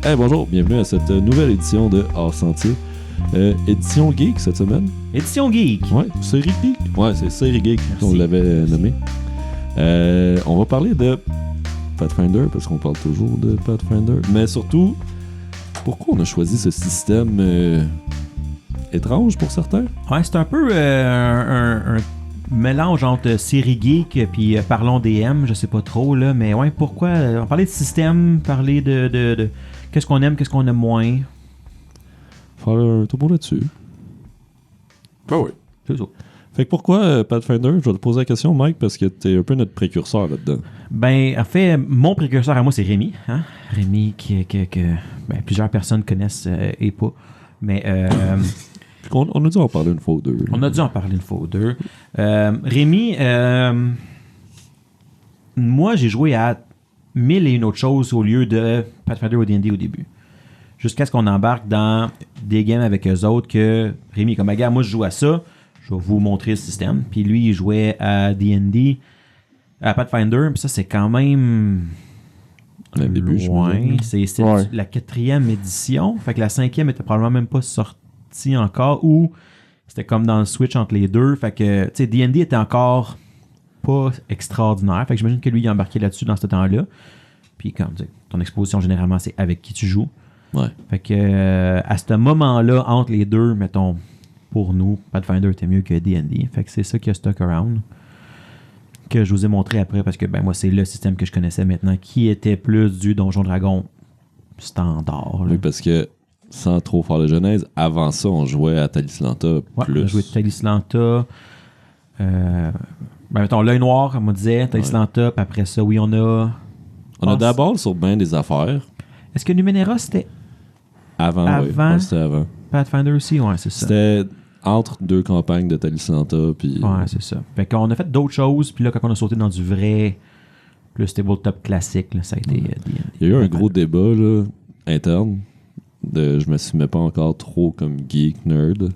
Hey, bonjour, bienvenue à cette nouvelle édition de Hors Sentier. Édition Geek cette semaine. Édition Geek. Ouais, série Geek. Ouais, c'est série Geek qu'on l'avait nommé. On va parler de Pathfinder parce qu'on parle toujours de Pathfinder. Mais surtout, pourquoi on a choisi ce système étrange pour certains? Ouais, c'est un peu un mélange entre série geek puis parlons DM, je sais pas trop là, mais ouais, pourquoi on parlait de système, parler de qu'est-ce qu'on aime, qu'est-ce qu'on aime moins. Faire un tour là-dessus. Ben oui. C'est ça. Fait que pourquoi Pathfinder? Je vais te poser la question, Mike, parce que t'es un peu notre précurseur là-dedans. Ben, en fait, mon précurseur à moi, c'est Rémi. Hein? Rémi que plusieurs personnes connaissent et pas. Mais On a dû en parler une fois ou deux. on a dû en parler une fois ou deux. Rémi, moi, j'ai joué à 1001 autres choses au lieu de Pathfinder ou D&D au début. Jusqu'à ce qu'on embarque dans des games avec eux autres que Rémi est comme, gars, moi, je joue à ça. Je vais vous montrer le système. Puis lui, il jouait à D&D, à Pathfinder. Puis ça, c'est quand même Le début, loin. C'est la 4e édition. Fait que la 5e était probablement même pas sortie encore. Ou c'était comme dans le switch entre les deux. Fait que, tu sais, D&D était encore pas extraordinaire. Fait que j'imagine que lui, il est embarqué là-dessus dans ce temps-là. Puis comme tu sais, ton exposition, généralement, c'est avec qui tu joues. Ouais. Fait que à ce moment-là, entre les deux, mettons, pour nous, Pathfinder était mieux que D&D. Fait que c'est ça qui a stuck around. Que je vous ai montré après, parce que ben moi, c'est le système que je connaissais maintenant, qui était plus du Donjon Dragon standard. Là. Oui, parce que, sans trop faire de genèse, avant ça, on jouait à Talislanta plus. On a joué Talislanta. Mettons, l'œil noir, comme on disait, Talislanta, puis après ça, oui, on a... On a d'abord sur bien des affaires. Est-ce que Numenera, c'était Avant, oui. Avant? Ouais, c'était avant. Pathfinder aussi? Ouais, c'est ça. C'était entre deux campagnes de Talislanta, puis... Ouais, c'est ça. Fait qu'on a fait d'autres choses, puis là, quand on a sauté dans du vrai, plus tabletop classique, là, ça a été... Il y a eu un gros débat, là, interne, de je m'assumais pas encore trop comme geek, nerd,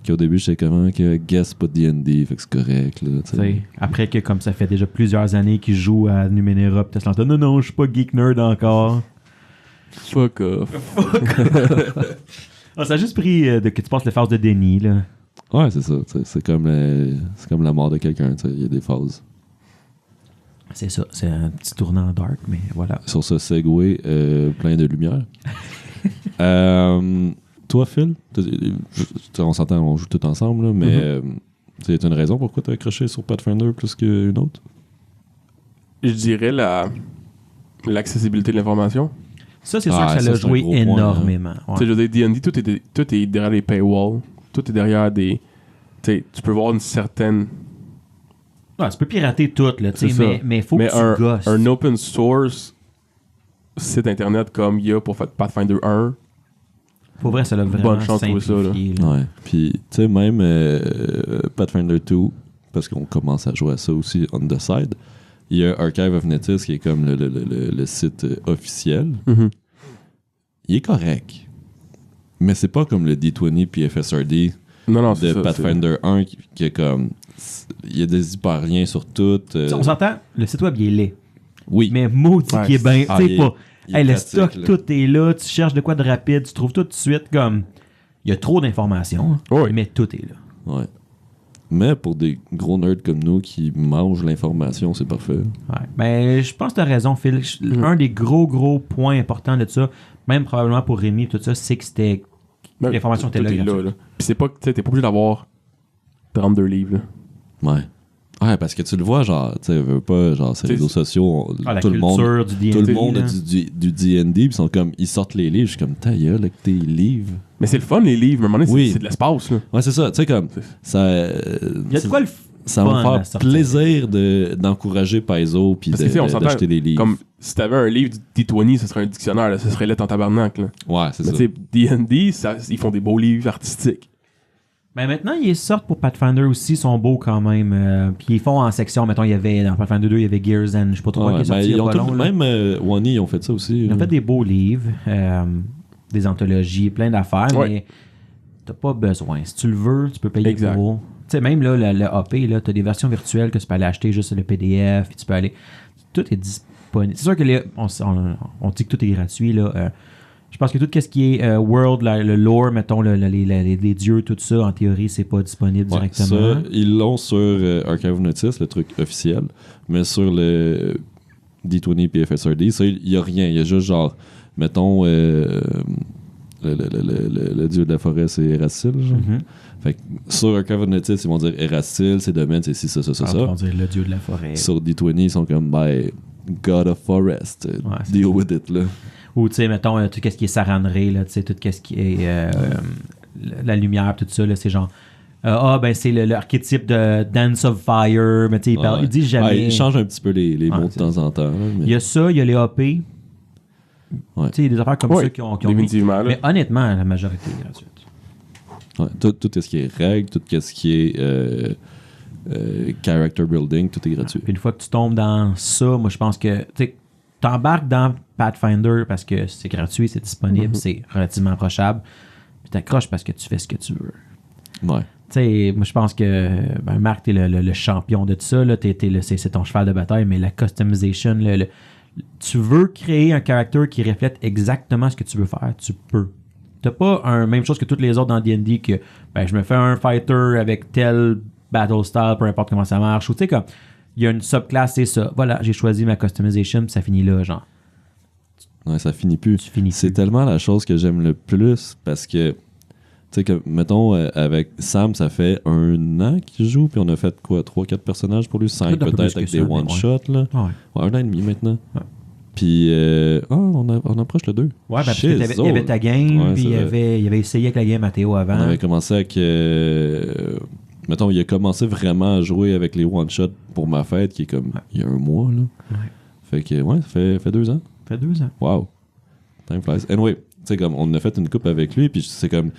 qu'au début, j'étais comment que guess pas D&D, fait que c'est correct, là, tu sais. Après que, comme ça fait déjà plusieurs années qu'il joue à Numenera, pis Tesla, non, je suis pas geek nerd encore. Fuck off. Ça a juste pris que tu passes les phases de déni, là. Ouais, c'est ça, c'est comme la mort de quelqu'un, tu sais, il y a des phases. C'est ça, c'est un petit tournant dark, mais voilà. Sur ce segway plein de lumière. Toi, Phil, on s'entend, on joue tout ensemble, là, mais c'est une raison pourquoi tu as accroché sur Pathfinder plus qu'une autre? Je dirais l'accessibilité de l'information. Ça, c'est sûr que ça l'a joué énormément. Tu sais, je veux dire, D&D, tout est derrière les paywalls. Tout est derrière des... Tu sais, tu peux voir une certaine... Ouais, tu peux pirater tout, là, tu sais, mais faut que tu gosses. Un open source site internet comme il y a pour Pathfinder 1... Pour vrai, ça l'a vraiment bonne chance simplifié. pour ça, là. Ouais. Puis, tu sais, même Pathfinder 2, parce qu'on commence à jouer à ça aussi on the side, il y a Archive of Netis qui est comme le site officiel. Mm-hmm. Il est correct. Mais c'est pas comme le D20 puis FSRD de ça, Pathfinder 1 qui est comme... Il y a des hyperliens sur tout. On s'entend, le site web, il est laid. Oui. Mais maudit qui est bien. Tu sais pas. Le pratique, stock, là. tout est là. Tu cherches de quoi de rapide. Tu trouves tout de suite comme. Il y a trop d'informations. Oui. Mais tout est là. Ouais. Mais pour des gros nerds comme nous qui mangent l'information, c'est parfait. Ouais. Ben, je pense que tu as raison, Phil. Un des gros points importants de ça, même probablement pour Rémi et tout ça, c'est que c'était. L'information était là. Puis c'est pas. Tu sais, t'es pas obligé d'avoir 32 livres, là. Ouais. Ouais, parce que tu le vois, genre, tu sais, veux pas, genre, sur les réseaux sociaux, tout le monde a du D&D, puis ils sont comme, ils sortent les livres, je suis comme, ta gueule avec tes livres. Mais c'est le fun, les livres, mais à un moment donné, Oui. c'est de l'espace, là. Ouais, c'est ça, tu sais, comme, ça... Il y a de quoi le ça va me faire plaisir d'encourager Paizo, puis d'acheter des livres. Comme, si t'avais un livre du D20, ce serait un dictionnaire, là, ce serait lettre en tabarnak, là. Ouais, c'est ça. Mais tu sais, D&D, ils font des beaux livres artistiques. Mais maintenant, ils sortent pour Pathfinder aussi, ils sont beaux quand même. Puis ils font en section, mettons, il y avait dans Pathfinder 2, il y avait Gears and je sais pas trop quoi qui est sorti. Ils ont tout, même Wani, ils ont fait ça aussi. Ils ont fait des beaux livres, des anthologies, plein d'affaires, mais t'as pas besoin. Si tu le veux, tu peux payer pour. Tu sais, même là, le AP, là, t'as des versions virtuelles que tu peux aller acheter juste le PDF, puis tu peux aller. Tout est disponible. C'est sûr que on dit que tout est gratuit, là. Je pense que tout ce qui est world, le lore, mettons, les dieux, tout ça, en théorie, c'est pas disponible directement. Ça, ils l'ont sur Archive of Notice, le truc officiel, mais sur le D20 et FSRD, ça, il y a rien. Il y a juste genre, mettons, le dieu de la forêt, c'est Erastil. Fait que sur Archive of Notice, ils vont dire Erastil, ses domaines, c'est ci, ça. Ils vont dire le dieu de la forêt. Sur D20, ils sont comme, God of Forest, deal with it, là. Ou, tu sais, mettons, tout ce qui est Saranré, là, tu sais, tout ce qui est la lumière, tout ça, là, c'est genre... c'est l'archétype de Dance of Fire, mais tu sais, il dit jamais... il change un petit peu les mots de temps en temps. Là, mais... Il y a ça, il y a les AP. Tu sais, il y a des affaires comme ça qui ont définitivement, mais honnêtement, la majorité est gratuite. Tout ce qui est règles, tout ce qui est character building, tout est gratuit. Puis une fois que tu tombes dans ça, moi, je pense que... tu t'embarques dans Pathfinder parce que c'est gratuit, c'est disponible, c'est relativement approchable. Puis t'accroches parce que tu fais ce que tu veux. Ouais. Tu sais, moi je pense que Marc, t'es le champion de tout ça, là, c'est ton cheval de bataille, mais la customization, tu veux créer un caractère qui reflète exactement ce que tu veux faire, tu peux. T'as pas même chose que toutes les autres dans D&D que je me fais un fighter avec tel battle style, peu importe comment ça marche, ou tu sais comme il y a une subclasse, c'est ça. Voilà, j'ai choisi ma customization, puis ça finit là, genre. Ouais, ça finit plus. C'est tellement la chose que j'aime le plus parce que, tu sais, que, mettons, avec Sam, ça fait 1 an qu'il joue, puis on a fait quoi, 3-4 personnages pour lui, 5 peut-être avec des one-shots, là. Ouais, 1 an et demi maintenant. Ouais. Puis, on approche le 2. Ouais, parce qu'il y avait ta game, puis il avait essayé avec la game à Théo avant. On avait commencé avec. Mettons, il a commencé vraiment à jouer avec les one-shots pour ma fête, qui est comme il y a 1 mois, là. Ouais. Fait que, ça fait 2 ans. Ça fait 2 ans. Wow. Time flies. Anyway, tu sais, comme, on a fait une coupe avec lui, puis c'est comme,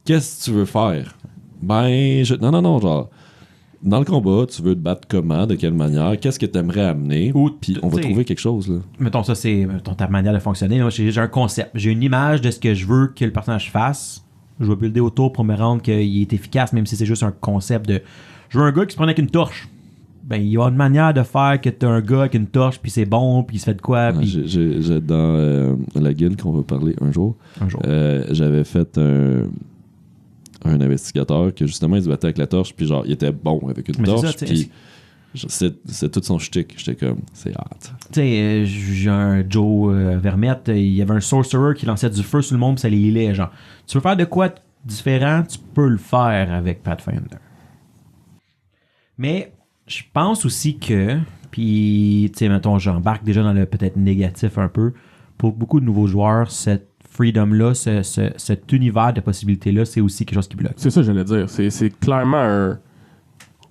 qu'est-ce que tu veux faire? Non, genre, dans le combat, tu veux te battre comment, de quelle manière, qu'est-ce que tu aimerais amener, puis on va trouver quelque chose, là. Mettons, ça, c'est ta manière de fonctionner. Moi, j'ai un concept. J'ai une image de ce que je veux que le personnage fasse. Je vais builder autour pour me rendre qu'il est efficace, même si c'est juste un concept de... Je veux un gars qui se prend avec une torche. Il y a une manière de faire que t'as un gars avec une torche, puis c'est bon, puis il se fait de quoi. Puis... J'ai dans la guilde qu'on va parler un jour. J'avais fait un investigateur que justement il se battait avec la torche, puis genre il était bon avec une torche, puis c'est tout son shtick. J'étais comme, c'est hâte. Tu sais, j'ai un Joe Vermette, il y avait un sorcerer qui lançait du feu sur le monde, puis ça les healait, genre. Tu veux faire de quoi différent, tu peux le faire avec Pathfinder. Mais je pense aussi que, puis, tu sais, mettons, j'embarque déjà dans le peut-être négatif un peu, pour beaucoup de nouveaux joueurs, cette freedom-là, cet univers de possibilités-là, c'est aussi quelque chose qui bloque. C'est ça que j'allais dire. C'est clairement un...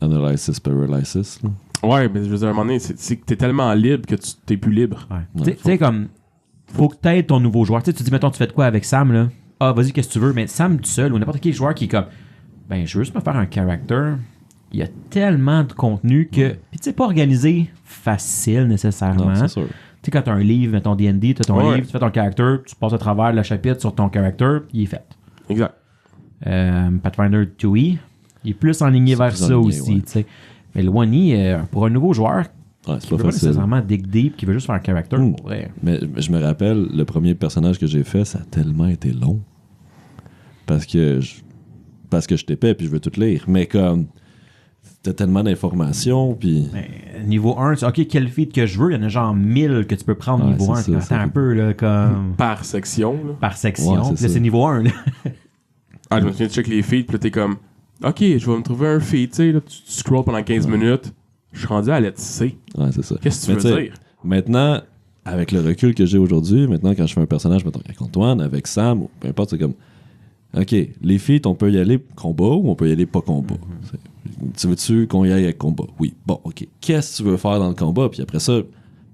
Analysis paralysis. Là. Ouais, mais je veux dire, à un moment donné, c'est que t'es tellement libre que tu t'es plus libre. Ouais. Tu sais, comme, faut que t'aides ton nouveau joueur. Tu dis, mettons, tu fais de quoi avec Sam, là? Ah, vas-y, qu'est-ce que tu veux? Mais Sam, tout seul, ou n'importe quel joueur qui est comme, je veux juste me faire un character. Il y a tellement de contenu que... Puis tu sais, pas organisé facile, nécessairement. Non, c'est sûr. Tu sais, quand t'as un livre, mettons D&D, t'as ton livre, tu fais ton character, tu passes à travers le chapitre sur ton character, il est fait. Exact. Pathfinder 2E, il est plus enligné vers ça aussi, tu sais. Mais le 1E, pour un nouveau joueur, c'est qui veut pas nécessairement dig deep, qui veut juste faire un character, pour vrai. Mais je me rappelle, le premier personnage que j'ai fait, ça a tellement été long. Parce que je t'épais, puis je veux tout lire. Mais comme... T'as tellement d'informations, puis... Niveau 1, c'est OK, quel feat que je veux, il y en a genre 1000 que tu peux prendre niveau 1. C'est un peu, là, comme... Par section, là. Par section. Puis là, c'est niveau 1, là. Je me souviens de checker les feats, puis là, t'es comme... OK, je vais me trouver un feat, tu sais, là, tu scrolls pendant 15 minutes. Je suis rendu à lettre C. Ouais, c'est ça. Qu'est-ce que tu veux dire? Maintenant, avec le recul que j'ai aujourd'hui, maintenant, quand je fais un personnage, mettons, avec Antoine, avec Sam, ou peu importe, c'est comme... OK, les feats, on peut y aller combat ou on peut y aller pas combat. Tu veux-tu qu'on y aille avec combat? Oui. Bon, OK. Qu'est-ce que tu veux faire dans le combat? Puis après ça,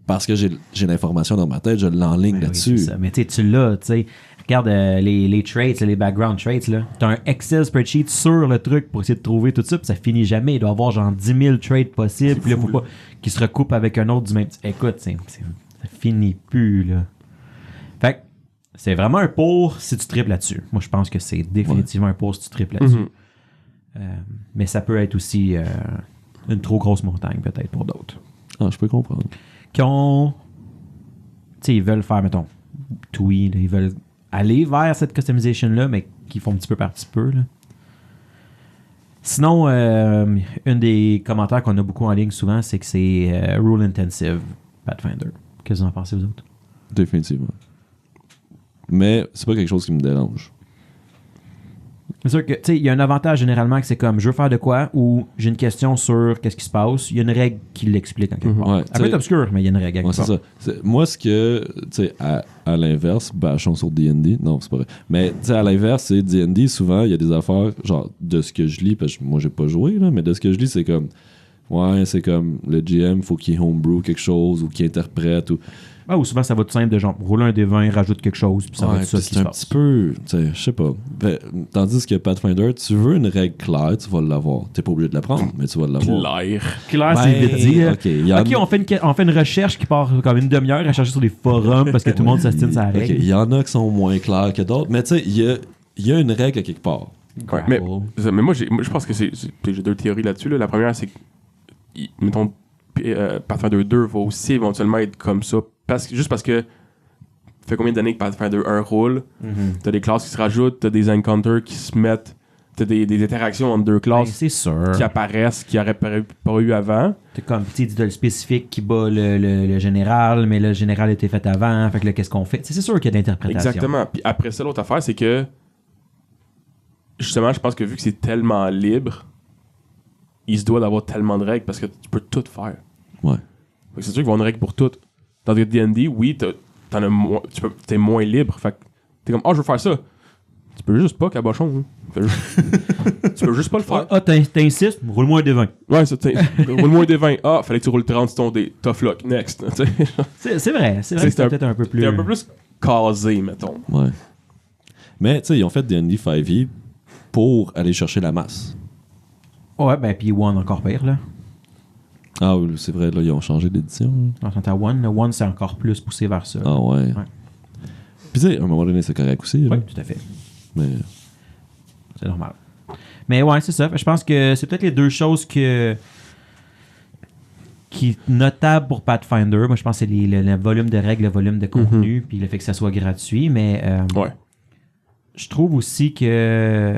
parce que j'ai l'information dans ma tête, je l'enligne là-dessus. Oui, mais tu l'as, tu sais. Regarde les traits, les background traits, là. T'as un Excel spreadsheet sur le truc pour essayer de trouver tout ça, puis ça finit jamais. Il doit y avoir genre 10 000 traits possibles, puis là, faut pas qu'ils se recoupent avec un autre du même... Écoute, ça finit plus, là. Fait que c'est vraiment un pour si tu triples là-dessus. Moi, je pense que c'est définitivement un pour si tu triples là-dessus. Mais ça peut être aussi une trop grosse montagne, peut-être, pour d'autres. Ah, je peux comprendre. Qui ont... Tu sais, ils veulent faire, mettons, tweet, ils veulent aller vers cette customization-là, mais qui font petit peu par petit peu. Là. Sinon, un des commentaires qu'on a beaucoup en ligne souvent, c'est que c'est rule intensive Pathfinder. Qu'est-ce que vous en pensez, vous autres? Définitivement. Mais c'est pas quelque chose qui me dérange. C'est sûr que, tu sais, il y a un avantage généralement que c'est comme, je veux faire de quoi, ou j'ai une question sur qu'est-ce qui se passe. Il y a une règle qui l'explique en quelque part. Ouais, Elle peut être obscure, mais il y a une règle. Ouais, c'est ça. Moi, ce que, tu sais, à l'inverse, bâchons sur D&D, non, c'est pas vrai. Mais, tu sais, à l'inverse, c'est D&D, souvent, il y a des affaires, genre, de ce que je lis, parce que moi, j'ai pas joué, là, mais de ce que je lis, c'est comme, ouais, c'est comme, le GM, faut qu'il homebrew quelque chose, ou qu'il interprète, ou... Ah, ou souvent, ça va tout simple de genre, rouler un D20, rajoute quelque chose, puis ça va être ça qui se c'est un passe. petit peu, tu sais, je sais pas. Ben, tandis que Pathfinder, tu veux une règle claire, tu vas l'avoir. T'es pas obligé de l'apprendre, mais tu vas l'avoir. Claire, c'est vite dit. OK, on fait une recherche qui part comme une demi-heure à chercher sur les forums parce que tout le monde s'astine sa règle. Il y en a qui sont moins clairs que d'autres, mais tu sais, il y a une règle à quelque part. Ouais, mais moi, je pense que j'ai 2 théories là-dessus. Là. La première, c'est que, mettons, Pathfinder 2 va aussi éventuellement être comme ça. Juste parce que ça fait combien d'années que Pathfinder 1 roule, t'as des classes qui se rajoutent, t'as des encounters qui se mettent, t'as des interactions entre 2 classes c'est sûr. qui apparaissent, qui n'auraient pas eu avant. T'as comme, tu sais, le spécifique qui bat le général, mais le général était fait avant, fait que là, qu'est-ce qu'on fait? C'est sûr qu'il y a de l'interprétation. Exactement. Puis après ça, l'autre affaire, c'est que justement, je pense que vu que c'est tellement libre, il se doit d'avoir tellement de règles parce que tu peux tout faire. Ouais. Fait que c'est sûr qu'il va y avoir une règle pour tout. Dans le D&D, oui, t'es moins libre. Fait que t'es comme, je veux faire ça. Tu peux juste pas, cabochon. Hein. Tu peux juste pas le faire. T'insistes, roule-moi un D20. Ouais, ça, roule-moi un D20. Fallait que tu roules 30 sur ton D. Tough luck, next. C'est vrai que c'est peut-être un peu plus... T'es un peu plus casé, mettons. Ouais. Mais, tu sais, ils ont fait D&D 5e pour aller chercher la masse. Ouais, ben, puis One encore pire, là. Ah oui, c'est vrai, là, ils ont changé d'édition. À One, le One, c'est encore plus poussé vers ça. Ah ouais. Puis tu sais, à un moment donné, c'est correct aussi. Oui, tout à fait. Mais... c'est normal. Mais ouais, c'est ça. Je pense que c'est peut-être les 2 choses qui est notable pour Pathfinder. Moi, je pense que c'est le volume de règles, le volume de contenu, puis le fait que ça soit gratuit. Mais je trouve aussi que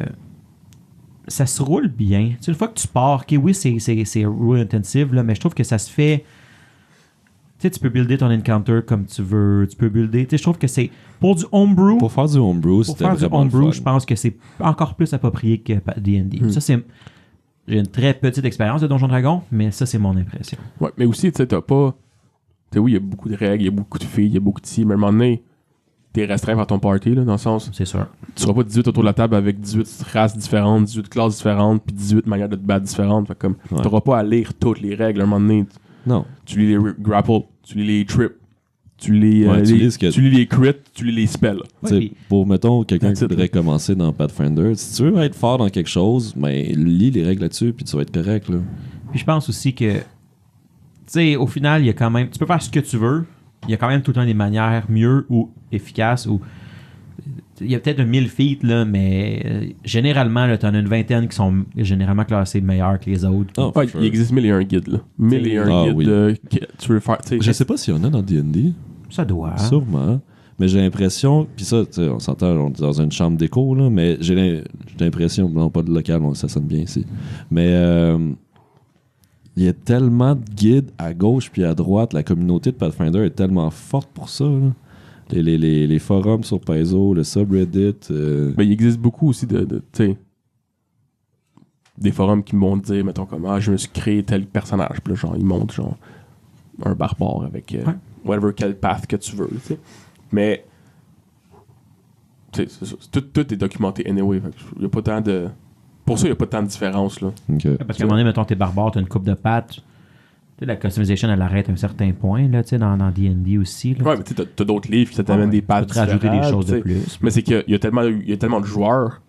ça se roule bien. Tu sais, une fois que tu pars, OK, oui, c'est rule intensive, là, mais je trouve que ça se fait... Tu sais, tu peux builder ton encounter comme tu veux. Tu peux builder... Tu sais, je trouve que c'est... Pour du homebrew... Pour faire du homebrew, c'était vraiment fun. Je pense que c'est encore plus approprié que D&D. Ça, c'est... J'ai une très petite expérience de Donjon Dragon, mais ça, c'est mon impression. Ouais, mais aussi, tu sais, t'as pas... Tu sais, oui, il y a beaucoup de règles, il y a beaucoup de filles, il y a beaucoup de ci, mais à un moment donné, t'es restreint par ton party, là, dans le sens... C'est sûr. Tu seras pas 18 autour de la table avec 18 races différentes, 18 classes différentes, puis 18 manières de te battre différentes. Fait comme, t'auras pas à lire toutes les règles à un moment donné. Non. Tu lis les grapple, tu lis les trip, tu lis les crits, tu lis les spells. Ouais, pour, mettons, quelqu'un qui voudrait commencer dans Pathfinder, si tu veux être fort dans quelque chose, ben, lis les règles là-dessus, puis tu vas être correct, là. Puis je pense aussi que, tu sais, au final, il y a quand même... Tu peux faire ce que tu veux, il y a quand même tout le temps des manières mieux ou efficaces ou... Il y a peut-être 1000 feats, là, mais généralement, tu en as une vingtaine qui sont généralement classés meilleurs que les autres. Oh, il existe 1001 guides, là. 1001 guides tu veux faire... Je sais pas s'il y en a dans D&D. Ça doit. Sûrement. Mais j'ai l'impression... Puis ça, on s'entend, on est dans une chambre d'écho, là, mais j'ai l'impression... Non, pas de local, ça sonne bien ici. Mais... il y a tellement de guides à gauche puis à droite. La communauté de Pathfinder est tellement forte pour ça, là. Les forums sur Paizo, le subreddit. Il existe beaucoup aussi tu sais, des forums qui m'ont dit, mettons, comme, je me suis créé tel personnage. Puis là, genre, ils montrent, genre, un barbare avec whatever, quel path que tu veux, tu sais. Mais, tu sais, tout est documenté anyway. Il y a pas tant de... Pour ça, il n'y a pas tant de différence, là. Okay. Parce qu'à un moment donné, mettons, t'es barbare, t'as une coupe de pattes. Tu sais, la customization, elle arrête à un certain point, là, tu sais, dans D&D aussi. Là, ouais, mais tu sais, t'as d'autres livres qui t'amènent des pattes différentes. Tu peux rajouter des choses de plus. Mais c'est qu'il y a tellement de joueurs.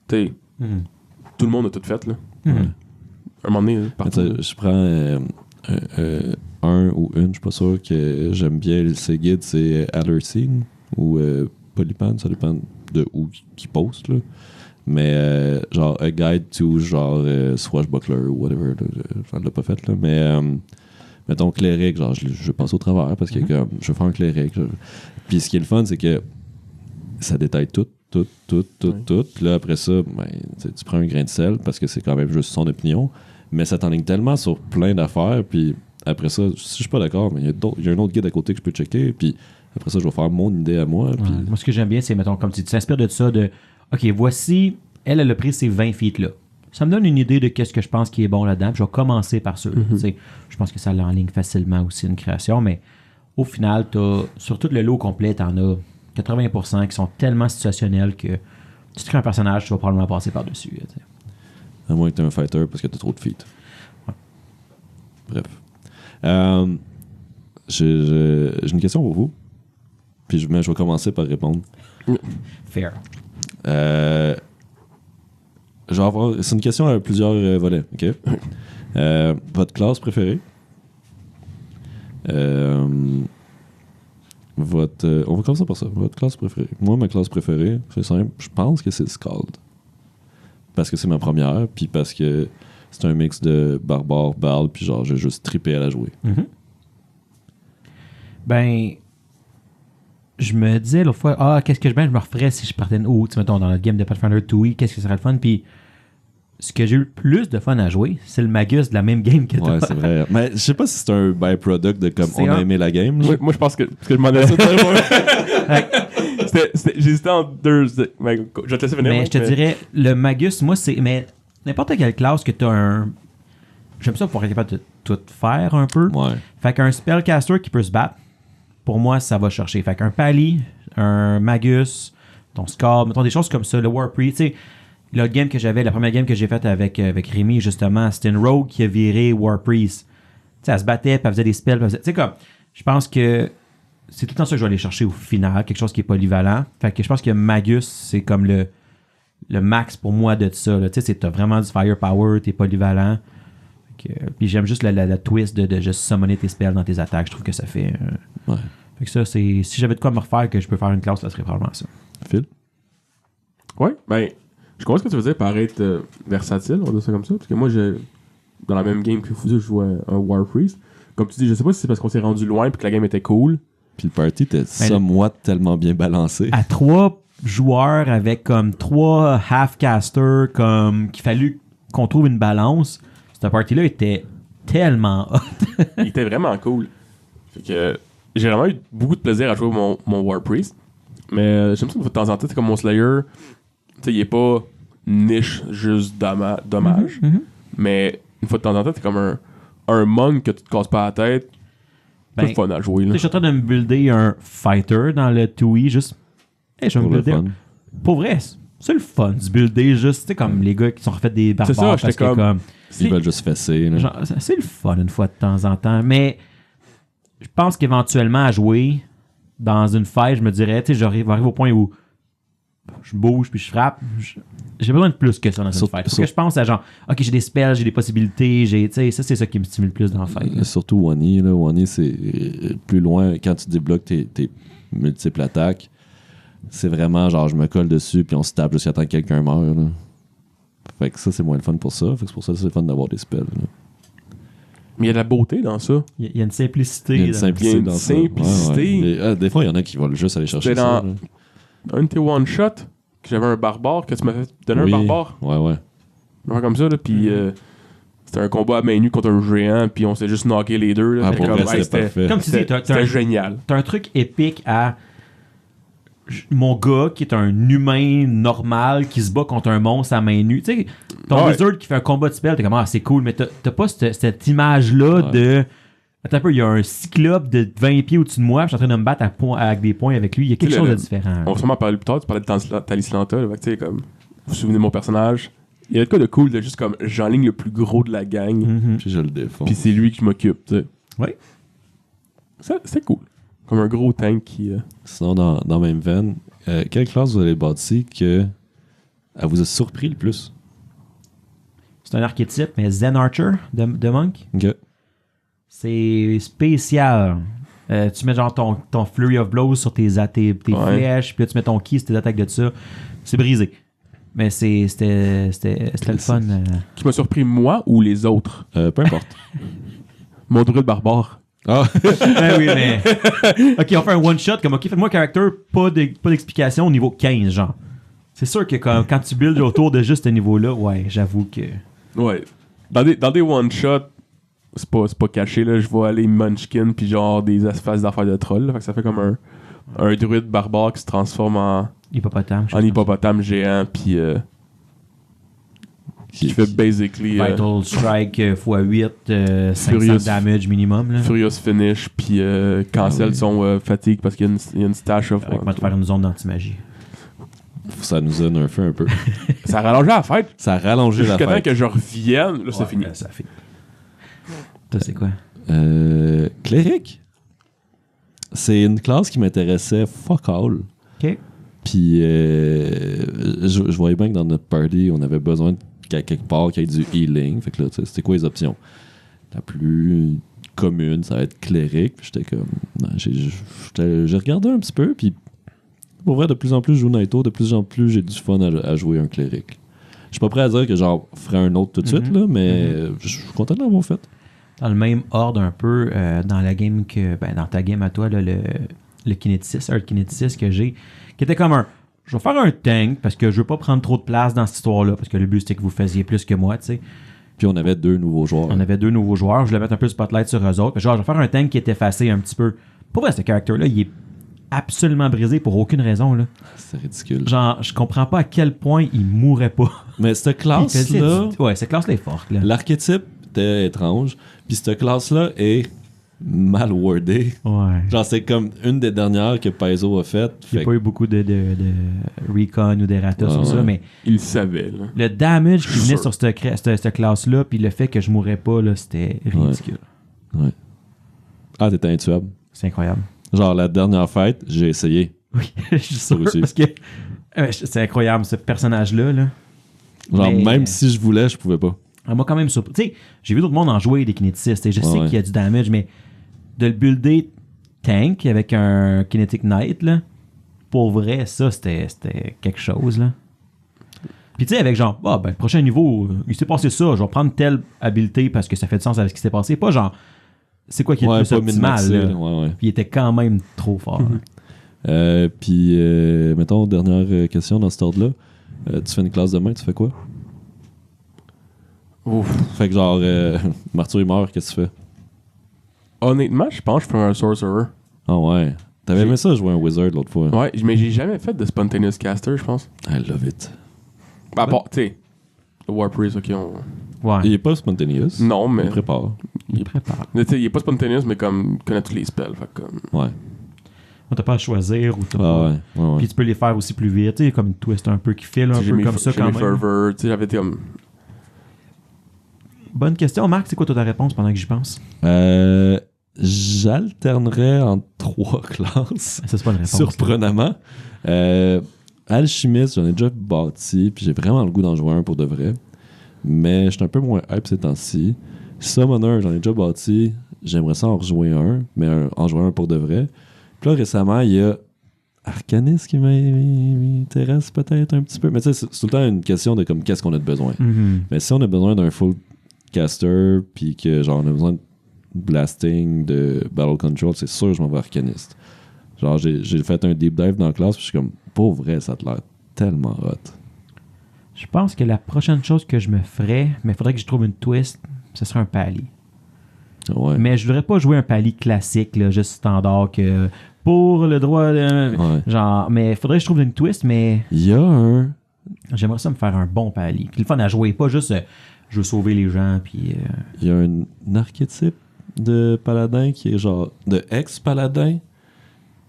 Tu sais, tout le monde a tout fait, là. Un moment donné, partout. Je prends un ou une, je suis pas sûr que j'aime bien ces guides, c'est Allerseed ou Polypan, ça dépend de où qui poste, là. Mais genre A Guide to genre Swashbuckler ou whatever, je ne l'ai pas fait, là. Mais mettons cléric, genre je passe au travers parce que comme, je veux faire un cléric. Puis ce qui est le fun, c'est que ça détaille tout. Puis là, après ça, tu prends un grain de sel parce que c'est quand même juste son opinion, mais ça t'enligne tellement sur plein d'affaires. Puis après ça, si je suis pas d'accord, mais il y a un autre guide à côté que je peux checker. Puis après ça, je vais faire mon idée à moi. Puis... Moi, ce que j'aime bien, c'est, mettons, comme tu t'inspires de ça, de OK, voici, elle a pris ces 20 feats-là. Ça me donne une idée de qu'est-ce que je pense qui est bon là-dedans. Puis je vais commencer par ça. Je pense que ça l'enligne facilement aussi une création, mais au final, sur tout le lot complet, t'en as 80% qui sont tellement situationnels que si tu crées un personnage, tu vas probablement passer par-dessus. T'sais. À moins que tu es un fighter parce que tu as trop de feats. Ouais. Bref. J'ai une question pour vous. Puis je vais commencer par répondre. Fair. C'est une question à plusieurs volets. OK? Votre classe préférée? On va commencer par ça. Votre classe préférée. Moi, ma classe préférée, c'est simple. Je pense que c'est Scald. Parce que c'est ma première, puis parce que c'est un mix de barbare, barde, puis genre, j'ai juste trippé à la jouer. Mm-hmm. Ben, je me disais l'autre fois, qu'est-ce que je me referais si je partais mettons, dans le game de Pathfinder 2E, qu'est-ce que serait le fun, puis ce que j'ai eu le plus de fun à jouer, c'est le Magus de la même game que toi. Ouais, c'est vrai. Mais je sais pas si c'est un byproduct de comme on a aimé la game. Moi, je pense que... Parce que je m'en ai... J'hésitais en deux... Je vais te laisser venir. Mais je te dirais, le Magus, moi, c'est... Mais n'importe quelle classe que tu as un... J'aime ça pour être capable de tout faire un peu. Ouais. Fait qu'un spellcaster qui peut se battre, pour moi, ça va chercher. Fait qu'un Pally, un Magus, ton Scar, mettons des choses comme ça, le Warpriest, tu sais... L'autre game que j'avais, la première game que j'ai faite avec Rémi, justement, c'était une Rogue qui a viré Warpriest. Tu sais, elle se battait, puis elle faisait des spells. Tu sais, comme, je pense que c'est tout le temps ça que je vais aller chercher au final, quelque chose qui est polyvalent. Fait que je pense que Magus, c'est comme le max pour moi de ça. Tu sais, t'as vraiment du firepower, t'es polyvalent. Puis j'aime juste la twist de juste summoner tes spells dans tes attaques. Je trouve que ça fait... Ouais. Fait que ça, c'est... Si j'avais de quoi me refaire que je peux faire une classe, ça serait probablement ça. Phil? Ouais, ben... Je comprends ce que tu veux dire par être versatile, on dit ça comme ça, parce que moi, dans la même game que vous, je jouais un Warpriest. Comme tu dis, je sais pas si c'est parce qu'on s'est rendu loin et que la game était cool. Puis le party était somewhat tellement bien balancé. À 3 joueurs avec comme 3 half-casters, comme qu'il fallu qu'on trouve une balance, ce party-là était tellement hot. Il était vraiment cool. Fait que j'ai vraiment eu beaucoup de plaisir à jouer mon Warpriest. Mais j'aime ça de temps en temps, c'est comme mon Slayer. Tu sais, il est pas niche, juste dommage. Mais une fois de temps en temps, t'es comme un monk que tu te casses pas la tête. C'est le fun à jouer. Je suis en train de me builder un fighter dans le 2E, juste. Hey, je vais me builder. Pour vrai, c'est le fun du builder, juste, tu sais, comme les gars qui sont refait des barbares. C'est ça, j'étais comme. Ils veulent juste fesser. Genre, c'est le fun une fois de temps en temps. Mais je pense qu'éventuellement, à jouer dans une fight, je me dirais, tu sais, j'arrive au point où je bouge puis je frappe. J'ai besoin de plus que ça dans une fight. Parce que je pense à genre, ok, j'ai des spells, j'ai des possibilités, ça c'est ça qui me stimule le plus dans la fight. Surtout Wani, là. Wani, c'est plus loin, quand tu débloques tes multiples attaques, c'est vraiment genre, je me colle dessus puis on se tape jusqu'à temps que quelqu'un meurt. Là. Fait que ça, c'est moins le fun pour ça. Fait que c'est pour ça que c'est le fun d'avoir des spells. Là. Mais il y a de la beauté dans ça. Il y a une simplicité. Il y a une simplicité dans ça. Ouais. Des fois, il y en a qui vont juste aller chercher ça. Un de tes one-shot, que j'avais un barbare, que tu m'avais donné un barbare. Ouais. Comme ça, là, puis c'était un combat à main nue contre un géant, puis on s'est juste knocké les deux. Là, pour vrai, c'était parfait. Comme tu dis, c'était génial. T'as un truc épique à mon gars qui est un humain normal qui se bat contre un monstre à main nue. Tu sais, ton wizard qui fait un combat de spell, t'es comme, c'est cool, mais t'as pas cette image-là de... Attends un peu, il y a un cyclope de 20 pieds au-dessus de moi, je suis en train de me battre avec des points avec lui. Il y a quelque chose de différent. On va sûrement parler plus tard, tu parlais de Talislanta, tu sais, comme, vous vous souvenez de mon personnage. Il y a de quoi de cool de juste comme, j'enligne le plus gros de la gang. Puis je le défends. Puis c'est lui qui m'occupe, tu sais. Oui. C'est cool. Comme un gros tank qui... Sinon, dans même veine, quelle classe vous avez bâti que elle vous a surpris le plus? C'est un archétype, mais Zen Archer de Monk. OK. C'est spécial. Tu mets genre ton Flurry of Blows sur tes flèches, puis là tu mets ton ki sur tes attaques de ça. C'est brisé. Mais c'était le fun. Qui m'a surpris moi ou les autres? Peu importe. Mon druide barbare. Ah! Ben oui, mais... OK, on fait un one-shot, comme, OK, faites-moi un character, pas d'explication au niveau 15, genre. C'est sûr que quand tu builds autour de juste ce niveau-là, ouais, j'avoue que... Ouais. Dans des one-shots, c'est pas caché, là, je vais aller Munchkin puis genre des espaces d'affaires de troll, là, fait que ça fait comme un druide barbare qui se transforme en hippopotame géant puis qui fait basically Vital Strike x8, 500 Furious damage minimum. Là. Furious Finish puis cancel son fatigue parce qu'il y a une stash of... On va te faire une zone d'anti-magie. Ça nous a nerfé un peu. Ça a rallongé la fête. Ça a rallongé la fête. Jusqu'à temps fête. que je revienne, là, c'est fini. Ça fait. Toi, c'est quoi? Cléric. C'est une classe qui m'intéressait fuck all. OK. Puis, je voyais bien que dans notre party, on avait besoin qu'à quelque part qu'il y ait du healing. Fait que là, c'était quoi les options? La plus commune, ça va être cléric. Puis j'étais comme... Non, j'ai regardé un petit peu, puis pour vrai, de plus en plus, je joue Naito. De plus en plus, j'ai du fun à jouer un cléric. Je suis pas prêt à dire que genre ferai un autre tout de suite, là, mais je suis content de l'avoir fait. Dans le même ordre un peu, dans la game dans ta game à toi, là, le Kineticist, Earth Kineticist que j'ai, qui était comme je vais faire un tank parce que je veux pas prendre trop de place dans cette histoire-là, parce que le but c'était que vous faisiez plus que moi, tu sais. Puis on avait 2 nouveaux joueurs. Je voulais mettre un peu le spotlight sur eux autres. Genre, je vais faire un tank qui est effacé un petit peu. Pour vrai, ce character-là, il est absolument brisé pour aucune raison, là. C'est ridicule. Genre, je comprends pas à quel point il mourrait pas. Mais cette classe-là... Ouais, cette classe-là est forte, là. L'archétype était étrange. Puis cette classe-là est mal wordée. Ouais. Genre, c'est comme une des dernières que Paizo a faites. Il n'y a pas eu beaucoup de recon ou d'errata sur ça, mais... Il le savait, là. Le damage qui venait sur cette classe-là, puis le fait que je mourrais pas, là, c'était ridicule. Ouais. Ah, t'étais intuable. C'est incroyable. Genre, la dernière fête, j'ai essayé. Oui, je suis sûr, parce que c'est incroyable, ce personnage-là. Là. Genre, même si je voulais, je pouvais pas. Elle m'a quand même surpris. Tu sais, j'ai vu d'autres mondes en jouer des kinéticistes, et je sais qu'il y a du damage, mais de le builder tank avec un Kinetic Knight, là, pour vrai, ça, c'était quelque chose, là. Puis tu sais, avec genre, prochain niveau, il s'est passé ça, je vais prendre telle habileté parce que ça fait du sens avec ce qui s'est passé. Pas genre, c'est quoi qui est le plus optimal, là. Puis il était quand même trop fort. Puis, mettons, dernière question dans cet ordre-là. Tu fais une classe de main, tu fais quoi? Ouf. Fait que genre, Martyr il meurt, qu'est-ce que tu fais? Honnêtement, je pense que je ferais un Sorcerer. Ah ouais. T'avais aimé ça jouer un Wizard l'autre fois? Ouais, mais j'ai jamais fait de Spontaneous Caster, je pense. I love it. Bah, bon, tu sais, le Warpriest, ok, Ouais. Il est pas spontaneous. Non, mais... Il prépare. Il prépare. Mais tu sais, il est pas spontaneous, mais comme, il connaît tous les spells, fait comme... Ouais. T'as pas à choisir ou t'as Ah pas... ouais. Puis tu peux les faire aussi plus vite, tu sais, comme une twist un peu qui file un peu comme ça quand même. Fervor, tu sais, j'avais été comme... Bonne question. Marc, c'est quoi ta réponse pendant que j'y pense? J'alternerais entre 3 classes. Ça, c'est pas une réponse. Surprenamment. Alchimiste, j'en ai déjà bâti, puis j'ai vraiment le goût d'en jouer un pour de vrai. Mais je suis un peu moins hype ces temps-ci. Summoner, j'en ai déjà bâti. J'aimerais ça en rejouer un, mais en jouer un pour de vrai. Puis là, récemment, il y a Arcanist qui m'intéresse peut-être un petit peu. Mais tu sais, c'est tout le temps une question de comme qu'est-ce qu'on a de besoin. Mm-hmm. Mais si on a besoin d'un full caster, puis que genre on a besoin de blasting, de battle control, c'est sûr que je m'en vais Arcanist. Genre, j'ai fait un deep dive dans la classe, puis je suis comme, pour vrai, ça te l'air tellement hot. Je pense que la prochaine chose que je me ferais, mais il faudrait que je trouve une twist, ce serait un pali. Ouais. Mais je voudrais pas jouer un pali classique, là, juste standard, que pour le droit de... Ouais. Genre, mais il faudrait que je trouve une twist, mais... Il y a un... J'aimerais ça me faire un bon pali. Puis le fun à jouer, pas juste je veux sauver les gens, puis... Il y a un archétype de paladin qui est genre... de ex-paladin,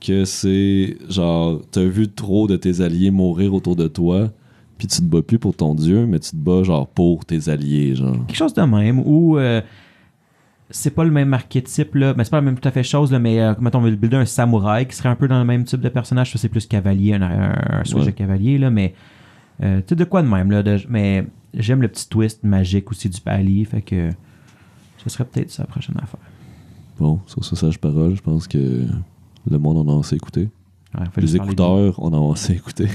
que c'est genre... T'as vu trop de tes alliés mourir autour de toi, puis tu te bats plus pour ton dieu, mais tu te bats genre pour tes alliés, genre. Quelque chose de même, où... c'est pas le même archétype, là, mais c'est pas la même tout à fait chose, là, mais mettons, on veut builder un samouraï qui serait un peu dans le même type de personnage. Ça, c'est plus cavalier, un switch de cavalier, là, mais tu sais, de quoi de même, là, mais j'aime le petit twist magique aussi du palier, fait que ce serait peut-être sa prochaine affaire. Bon, sur ce sage parole, je pense que le monde en a assez écouté. Ouais, les écouteurs, on en a assez écouté.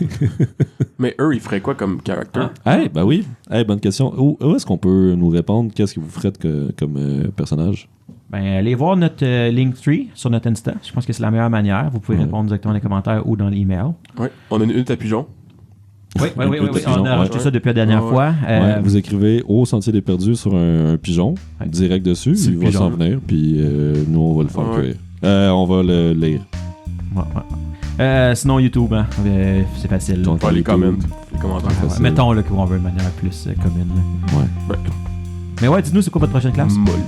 Mais eux, ils feraient quoi comme caractère? Ben oui. Bonne question. Où est-ce qu'on peut nous répondre? Qu'est-ce que vous ferez comme personnage? Ben, allez voir notre Linktree sur notre Insta. Je pense que c'est la meilleure manière. Vous pouvez répondre directement dans les commentaires ou dans l'email. Oui, on a une hutte à pigeons. Oui. On a rajouté ça depuis la dernière fois. Vous écrivez au Sentier des Perdus sur un pigeon, direct dessus. Il va s'en venir, puis nous, on va le faire cueillir. On va le lire. Sinon, YouTube, hein, c'est facile. On va les commentaires. Mettons là, qu'on veut une manière plus commune. Mais ouais, dites-nous, c'est quoi votre prochaine classe? Moldu.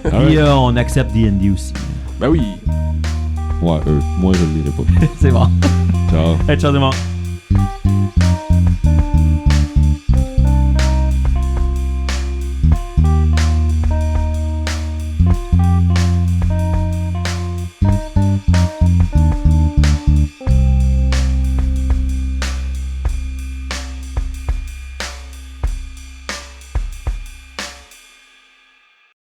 Puis on accepte D&D aussi. Ben oui. Ouais, moi, je le lirai pas. C'est bon. Ciao. Ciao tout le monde.